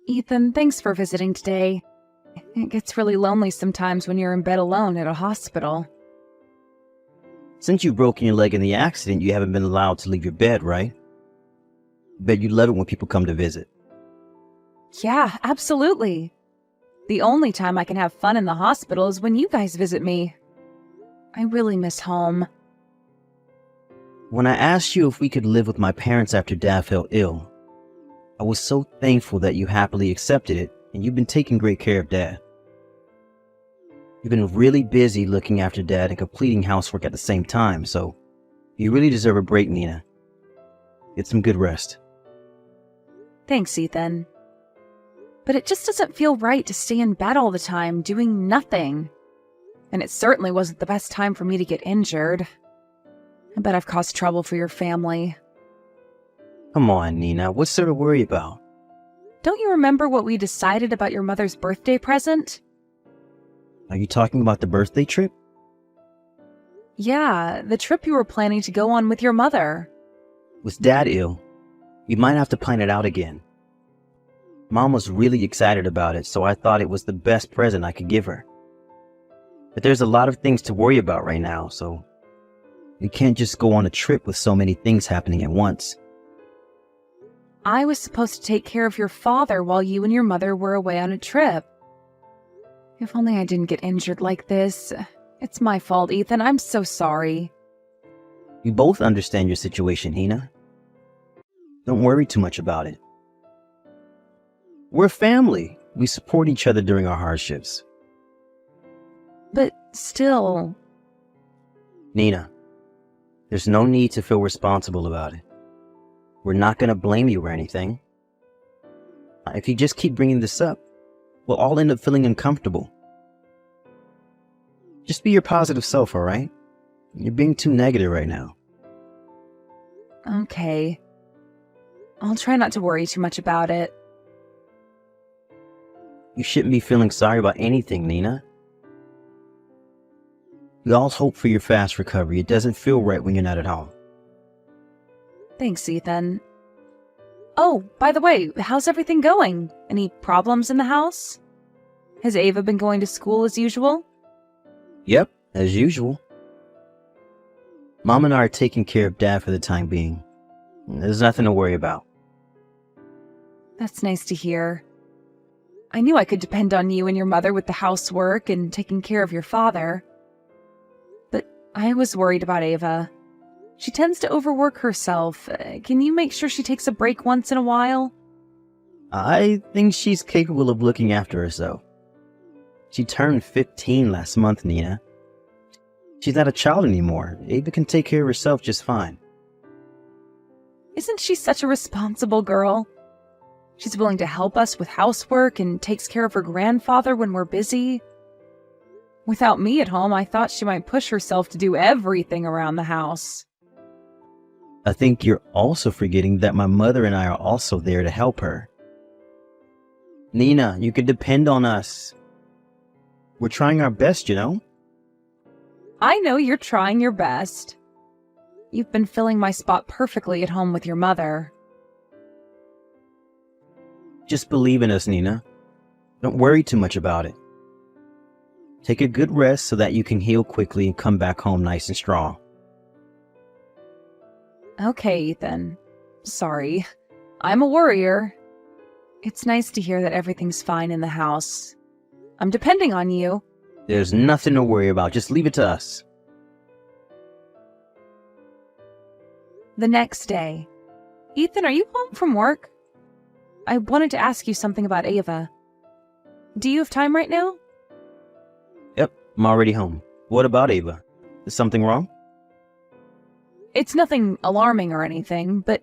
Ethan, thanks for visiting today. It gets really lonely sometimes when you're in bed alone at a hospital. Since you've broken your leg in the accident, you haven't been allowed to leave your bed, right? Bet you love it when people come to visit. Yeah, absolutely. The only time I can have fun in the hospital is when you guys visit me. I really miss home. When I asked you if we could live with my parents after Dad fell ill, I was so thankful that you happily accepted it, and you've been taking great care of Dad. You've been really busy looking after Dad and completing housework at the same time, so you really deserve a break, Nina. Get some good rest. Thanks, Ethan. But it just doesn't feel right to stay in bed all the time, doing nothing. And it certainly wasn't the best time for me to get injured. I bet I've caused trouble for your family. Come on, Nina, what's there to worry about? Don't you remember what we decided about your mother's birthday present? Are you talking about the birthday trip? Yeah, the trip you were planning to go on with your mother. With Dad ill, you might have to plan it out again. Mom was really excited about it, so I thought it was the best present I could give her. But there's a lot of things to worry about right now, so we can't just go on a trip with so many things happening at once. I was supposed to take care of your father while you and your mother were away on a trip. If only I didn't get injured like this. It's my fault, Ethan. I'm so sorry. We both understand your situation, Hina. Don't worry too much about it. We're family. We support each other during our hardships. But still... Nina, there's no need to feel responsible about it. We're not going to blame you or anything. If you just keep bringing this up, we'll all end up feeling uncomfortable. Just be your positive self, all right? You're being too negative right now. Okay. I'll try not to worry too much about it. You shouldn't be feeling sorry about anything, Nina. We all hope for your fast recovery. It doesn't feel right when you're not at home. Thanks, Ethan. Oh, by the way, how's everything going? Any problems in the house? Has Ava been going to school as usual? Yep, as usual. Mom and I are taking care of Dad for the time being. There's nothing to worry about. That's nice to hear. I knew I could depend on you and your mother with the housework and taking care of your father. But I was worried about Ava. She tends to overwork herself. Can you make sure she takes a break once in a while? I think she's capable of looking after herself. She turned 15 last month, Nina. She's not a child anymore. Ava can take care of herself just fine. Isn't she such a responsible girl? She's willing to help us with housework and takes care of her grandfather when we're busy. Without me at home, I thought she might push herself to do everything around the house. I think you're also forgetting that my mother and I are also there to help her. Nina, you can depend on us. We're trying our best, you know? I know you're trying your best. You've been filling my spot perfectly at home with your mother. Just believe in us, Nina. Don't worry too much about it. Take a good rest so that you can heal quickly and come back home nice and strong. Okay, Ethan. Sorry. I'm a worrier. It's nice to hear that everything's fine in the house. I'm depending on you. There's nothing to worry about. Just leave it to us. The next day. Ethan, are you home from work? I wanted to ask you something about Ava. Do you have time right now? Yep, I'm already home. What about Ava? Is something wrong? It's nothing alarming or anything, but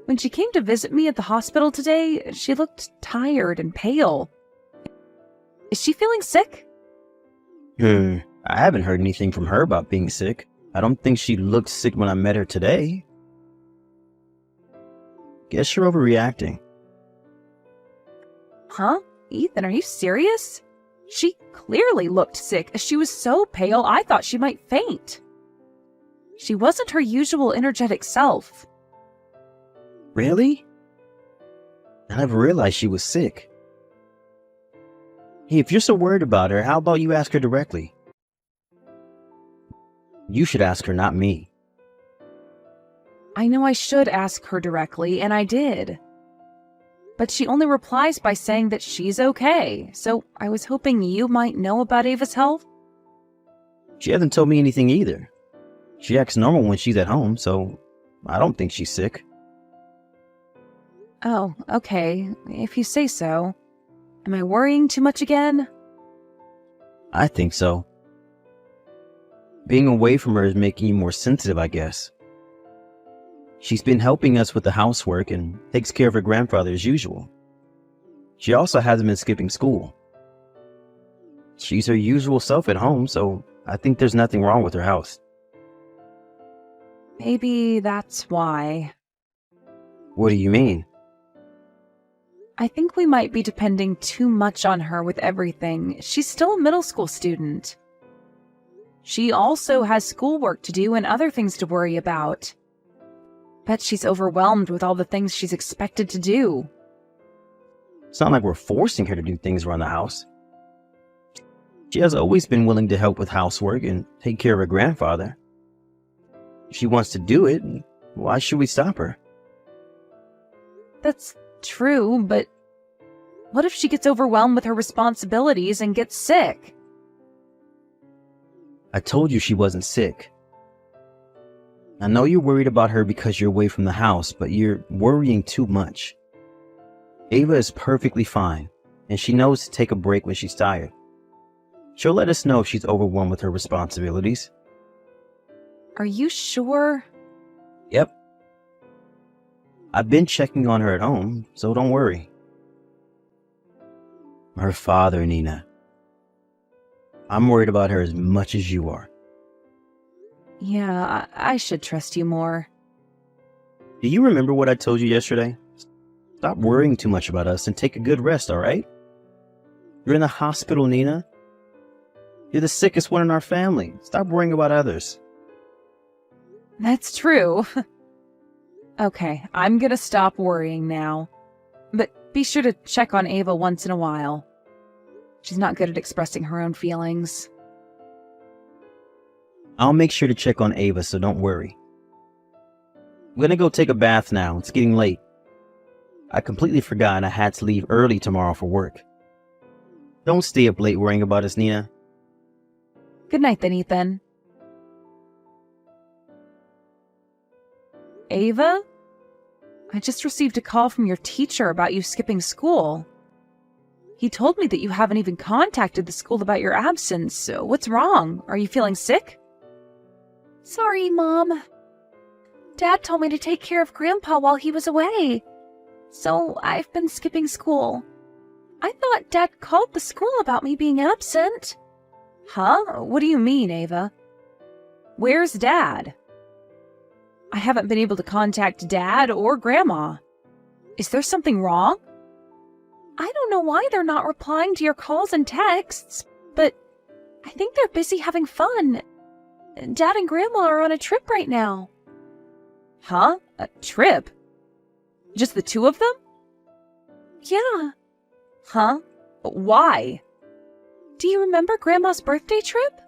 when she came to visit me at the hospital today, she looked tired and pale. Is she feeling sick? I haven't heard anything from her about being sick. I don't think she looked sick when I met her today. Guess you're overreacting. Huh? Ethan, are you serious? She clearly looked sick. She was so pale, I thought she might faint. She wasn't her usual energetic self. Really? I never realized she was sick. Hey, if you're so worried about her, how about you ask her directly? You should ask her, not me. I know I should ask her directly, and I did. But she only replies by saying that she's okay, so I was hoping you might know about Ava's health. She hasn't told me anything either. She acts normal when she's at home, so I don't think she's sick. Oh, okay, if you say so. Am I worrying too much again? I think so. Being away from her is making you more sensitive, I guess. She's been helping us with the housework and takes care of her grandfather as usual. She also hasn't been skipping school. She's her usual self at home, so I think there's nothing wrong with her house. Maybe that's why. What do you mean? I think we might be depending too much on her with everything. She's still a middle school student. She also has schoolwork to do and other things to worry about. Bet she's overwhelmed with all the things she's expected to do. It's not like we're forcing her to do things around the house. She has always been willing to help with housework and take care of her grandfather. If she wants to do it, why should we stop her? That's true, but what if she gets overwhelmed with her responsibilities and gets sick? I told you she wasn't sick. I know you're worried about her because you're away from the house, but you're worrying too much. Ava is perfectly fine, and she knows to take a break when she's tired. She'll let us know if she's overwhelmed with her responsibilities. Are you sure? Yep. I've been checking on her at home, so don't worry. Her father, Nina. I'm worried about her as much as you are. Yeah, I should trust you more. Do you remember what I told you yesterday? Stop worrying too much about us and take a good rest, alright? You're in the hospital, Nina. You're the sickest one in our family. Stop worrying about others. That's true. Okay, I'm gonna stop worrying now. But be sure to check on Ava once in a while. She's not good at expressing her own feelings. I'll make sure to check on Ava, so don't worry. I'm gonna go take a bath now. It's getting late. I completely forgot I had to leave early tomorrow for work. Don't stay up late worrying about us, Nina. Good night then, Ethan. Ava? I just received a call from your teacher about you skipping school. He told me that you haven't even contacted the school about your absence. So what's wrong? Are you feeling sick? Sorry, Mom. Dad told me to take care of Grandpa while he was away. So I've been skipping school. I thought Dad called the school about me being absent. Huh? What do you mean, Ava? Where's Dad? I haven't been able to contact Dad or Grandma. Is there something wrong? I don't know why they're not replying to your calls and texts, but I think they're busy having fun. Dad and Grandma are on a trip right now. Huh? A trip? Just the two of them? Yeah. Huh? Why? Do you remember Grandma's birthday trip?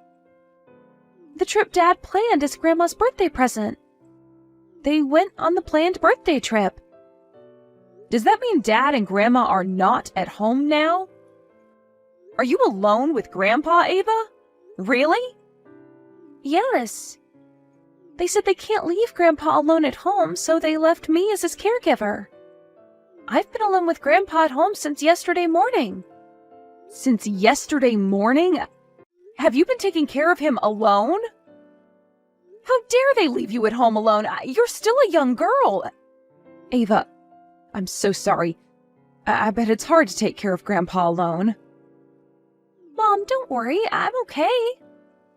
The trip Dad planned as Grandma's birthday present. They went on the planned birthday trip. Does that mean Dad and Grandma are not at home now? Are you alone with Grandpa, Ava? Really? Yes. They said they can't leave Grandpa alone at home, so they left me as his caregiver. I've been alone with Grandpa at home since yesterday morning. Since yesterday morning? Have you been taking care of him alone? How dare they leave you at home alone? You're still a young girl. Ava, I'm so sorry. I bet it's hard to take care of Grandpa alone. Mom, don't worry. I'm okay.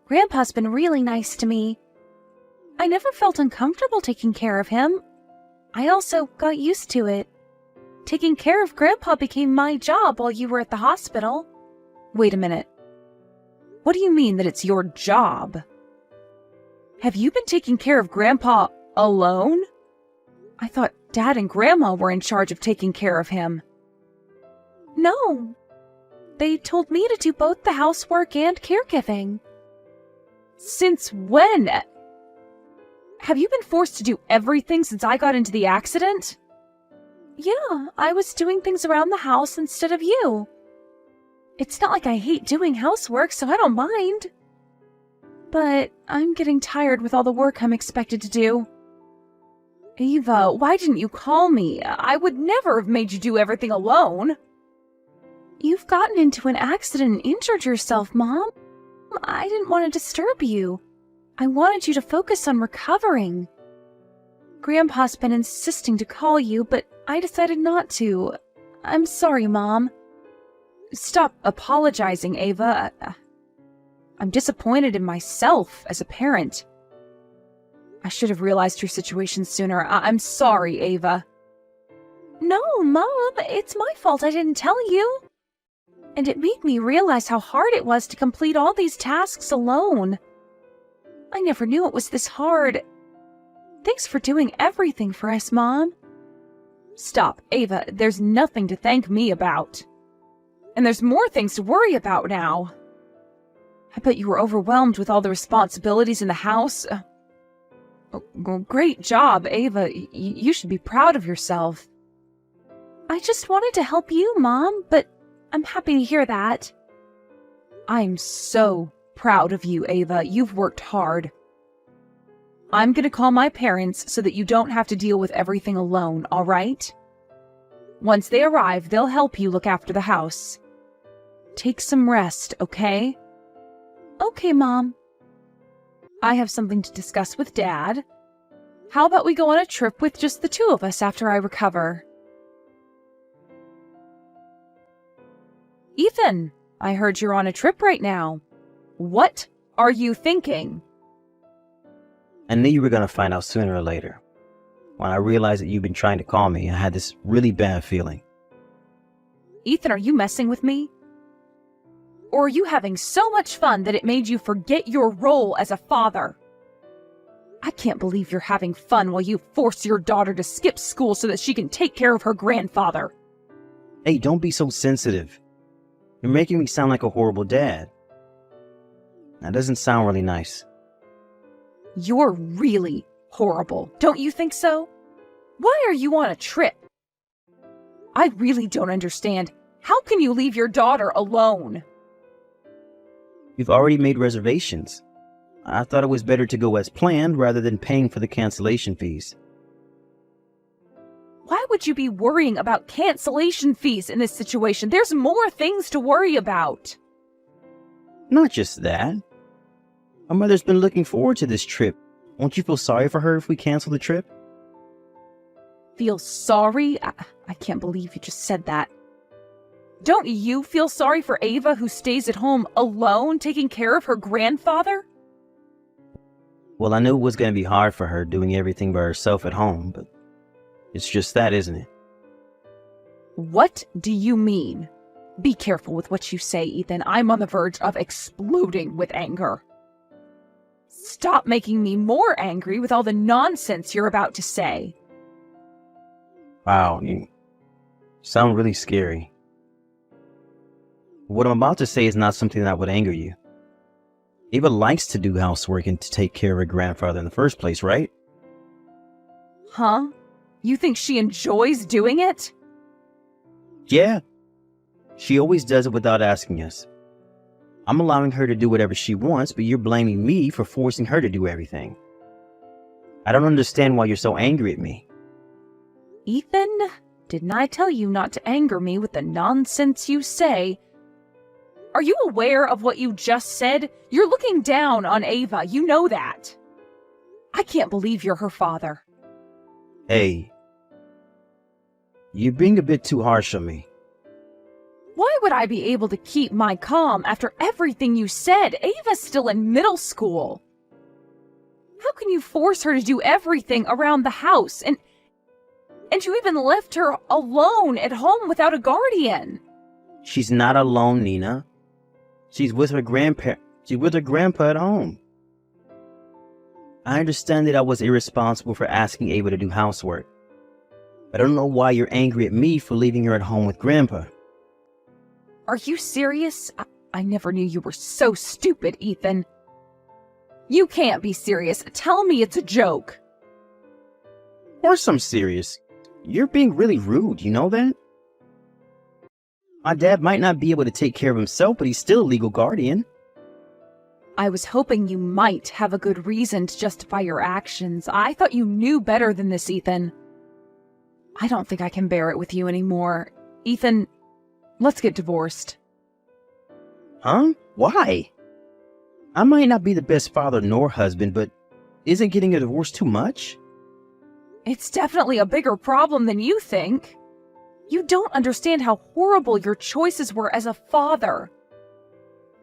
Grandpa's been really nice to me. I never felt uncomfortable taking care of him. I also got used to it. Taking care of Grandpa became my job while you were at the hospital. Wait a minute. What do you mean that it's your job? Have you been taking care of Grandpa alone? I thought Dad and Grandma were in charge of taking care of him. No. They told me to do both the housework and caregiving. Since when? Have you been forced to do everything since I got into the accident? Yeah, I was doing things around the house instead of you. It's not like I hate doing housework, so I don't mind. But I'm getting tired with all the work I'm expected to do. Ava, why didn't you call me? I would never have made you do everything alone. You've gotten into an accident and injured yourself, Mom. I didn't want to disturb you. I wanted you to focus on recovering. Grandpa's been insisting to call you, but I decided not to. I'm sorry, Mom. Stop apologizing, Ava. I'm disappointed in myself as a parent. I should have realized your situation sooner. I'm sorry, Ava. No, Mom, it's my fault I didn't tell you. And it made me realize how hard it was to complete all these tasks alone. I never knew it was this hard. Thanks for doing everything for us, Mom. Stop, Ava. There's nothing to thank me about. And there's more things to worry about now. I bet you were overwhelmed with all the responsibilities in the house. Great job, Ava. You should be proud of yourself. I just wanted to help you, Mom, but I'm happy to hear that. I'm so proud of you, Ava. You've worked hard. I'm going to call my parents so that you don't have to deal with everything alone, all right? Once they arrive, they'll help you look after the house. Take some rest, okay? Okay, Mom. I have something to discuss with Dad. How about we go on a trip with just the two of us after I recover? Ethan, I heard you're on a trip right now. What are you thinking? I knew you were going to find out sooner or later. When I realized that you've been trying to call me, I had this really bad feeling. Ethan, are you messing with me? Or are you having so much fun that it made you forget your role as a father? I can't believe you're having fun while you force your daughter to skip school so that she can take care of her grandfather. Hey, don't be so sensitive. You're making me sound like a horrible dad. That doesn't sound really nice. You're really horrible, don't you think so? Why are you on a trip? I really don't understand. How can you leave your daughter alone? We've already made reservations. I thought it was better to go as planned rather than paying for the cancellation fees. Why would you be worrying about cancellation fees in this situation? There's more things to worry about. Not just that. My mother's been looking forward to this trip. Won't you feel sorry for her if we cancel the trip? Feel sorry? I can't believe you just said that. Don't you feel sorry for Ava who stays at home alone taking care of her grandfather? Well, I knew it was going to be hard for her doing everything by herself at home, but it's just that, isn't it? What do you mean? Be careful with what you say, Ethan. I'm on the verge of exploding with anger. Stop making me more angry with all the nonsense you're about to say. Wow, you sound really scary. What I'm about to say is not something that would anger you. Ava likes to do housework and to take care of her grandfather in the first place, right? Huh? You think she enjoys doing it? Yeah. She always does it without asking us. I'm allowing her to do whatever she wants, but you're blaming me for forcing her to do everything. I don't understand why you're so angry at me. Ethan, didn't I tell you not to anger me with the nonsense you say? Are you aware of what you just said? You're looking down on Ava, you know that. I can't believe you're her father. Hey, you're being a bit too harsh on me. Why would I be able to keep my calm after everything you said? Ava's still in middle school. How can you force her to do everything around the house? And you even left her alone at home without a guardian. She's not alone, Nina. She's with her grandpa at home. I understand that I was irresponsible for asking Ava to do housework, I don't know why you're angry at me for leaving her at home with Grandpa. Are you serious? I never knew you were so stupid, Ethan. You can't be serious. Tell me it's a joke. Of course I'm serious. You're being really rude, you know that? My dad might not be able to take care of himself, but he's still a legal guardian. I was hoping you might have a good reason to justify your actions. I thought you knew better than this, Ethan. I don't think I can bear it with you anymore. Ethan, let's get divorced. Huh? Why? I might not be the best father nor husband, but isn't getting a divorce too much? It's definitely a bigger problem than you think. You don't understand how horrible your choices were as a father.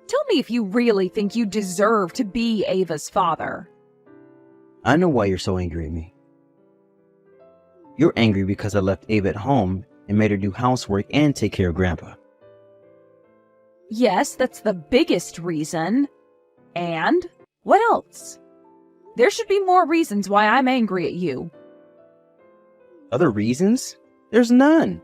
Tell me if you really think you deserve to be Ava's father. I know why you're so angry at me. You're angry because I left Ava at home and made her do housework and take care of Grandpa. Yes, that's the biggest reason. And what else? There should be more reasons why I'm angry at you. Other reasons? There's none.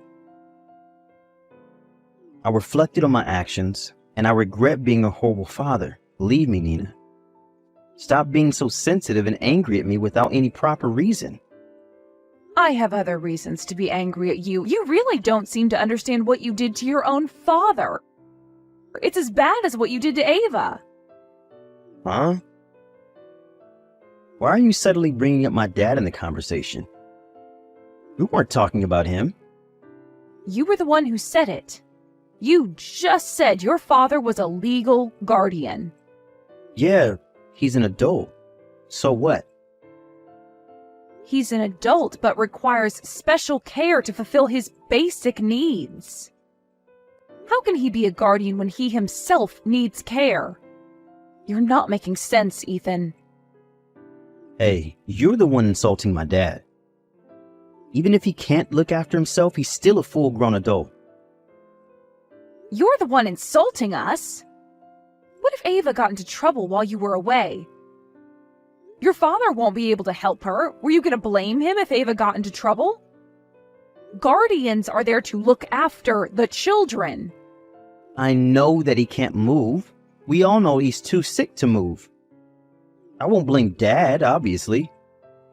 I reflected on my actions, and I regret being a horrible father. Believe me, Nina. Stop being so sensitive and angry at me without any proper reason. I have other reasons to be angry at you. You really don't seem to understand what you did to your own father. It's as bad as what you did to Ava. Huh? Why are you suddenly bringing up my dad in the conversation? We weren't talking about him. You were the one who said it. You just said your father was a legal guardian. Yeah, he's an adult. So what? He's an adult, but requires special care to fulfill his basic needs. How can he be a guardian when he himself needs care? You're not making sense, Ethan. Hey, you're the one insulting my dad. Even if he can't look after himself, he's still a full-grown adult. You're the one insulting us. What if Ava got into trouble while you were away? Your father won't be able to help her. Were you going to blame him if Ava got into trouble? Guardians are there to look after the children. I know that he can't move. We all know he's too sick to move. I won't blame Dad, obviously.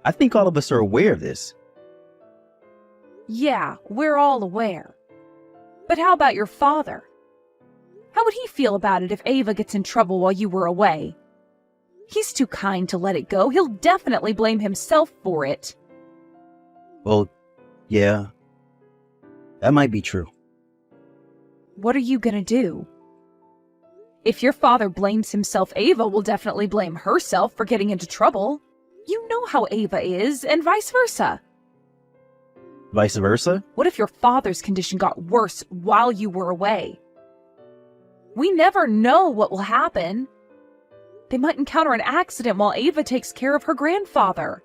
I think all of us are aware of this. Yeah, we're all aware. But how about your father? How would he feel about it if Ava gets in trouble while you were away? He's too kind to let it go. He'll definitely blame himself for it. Well, yeah. That might be true. What are you gonna do? If your father blames himself, Ava will definitely blame herself for getting into trouble. You know how Ava is, and vice versa. Vice versa? What if your father's condition got worse while you were away? We never know what will happen. They might encounter an accident while Ava takes care of her grandfather.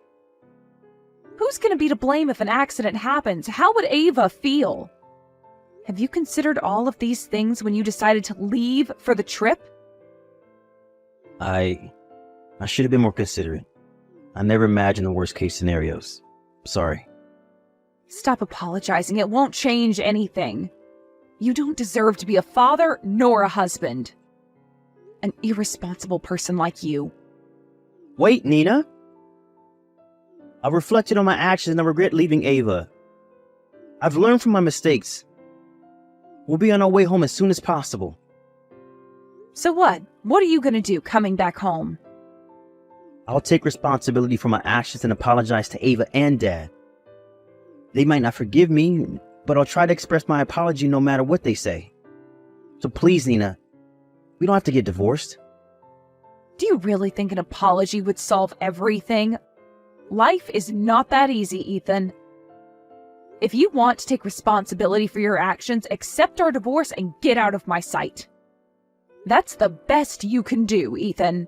Who's going to be to blame if an accident happens? How would Ava feel? Have you considered all of these things when you decided to leave for the trip? I should have been more considerate. I never imagined the worst case scenarios. Sorry. Stop apologizing. It won't change anything. You don't deserve to be a father nor a husband. An irresponsible person like you. Wait, Nina. I've reflected on my actions and I regret leaving Ava. I've learned from my mistakes. We'll be on our way home as soon as possible. So what? What are you going to do coming back home? I'll take responsibility for my actions and apologize to Ava and Dad. They might not forgive me, but I'll try to express my apology no matter what they say. So please, Nina, we don't have to get divorced. Do you really think an apology would solve everything? Life is not that easy, Ethan. If you want to take responsibility for your actions, accept our divorce and get out of my sight. That's the best you can do, Ethan.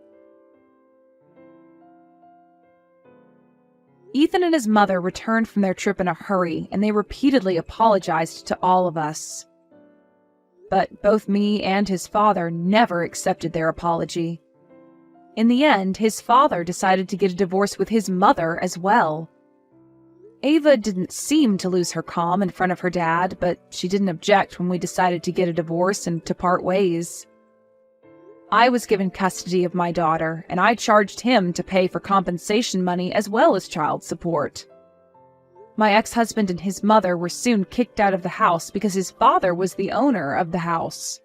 Ethan and his mother returned from their trip in a hurry, and they repeatedly apologized to all of us. But both me and his father never accepted their apology. In the end, his father decided to get a divorce with his mother as well. Ava didn't seem to lose her calm in front of her dad, but she didn't object when we decided to get a divorce and to part ways. I was given custody of my daughter, and I charged him to pay for compensation money as well as child support. My ex-husband and his mother were soon kicked out of the house because his father was the owner of the house.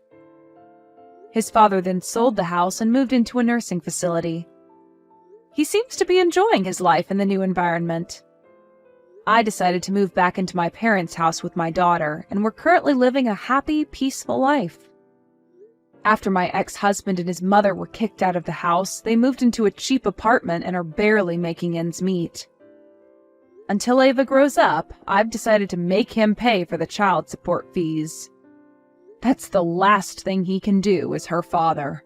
His father then sold the house and moved into a nursing facility. He seems to be enjoying his life in the new environment. I decided to move back into my parents' house with my daughter, and we're currently living a happy, peaceful life. After my ex-husband and his mother were kicked out of the house, they moved into a cheap apartment and are barely making ends meet. Until Ava grows up, I've decided to make him pay for the child support fees. That's the last thing he can do as her father.